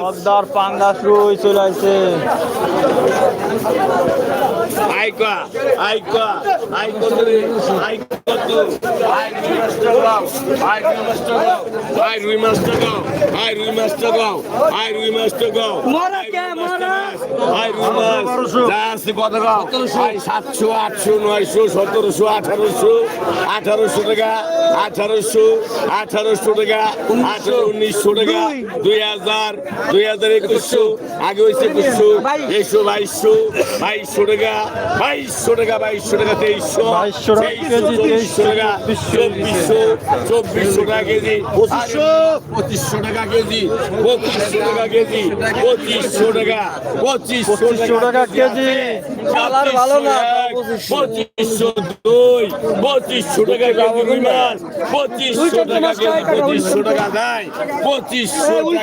পদ্মার পাঙ্গাস রুই চলে আসছে। সাতশো, আটশো, নয়শো, 1700, 1800, 1800 টাকা, 1800, 1800 টাকা, 1900 টাকা, 2000, 2100, আগে হয়েছে 2100, 2200, 2200 টাকা, 2200 টাকা, 2200 টাকা, 2300, 2300 টাকা, 2400, 2400 টাকা কেজি, 2500 টাকা কেজি, 2500 টাকা কেজি, 2500 টাকা, 2500 টাকা কেজি, কালার ভালো না, 2500 দুই, 2500 টাকা কেজি রুই মাছ, 2500 টাকা কেজি, 2500 টাকা দেয়, 2500 টাকা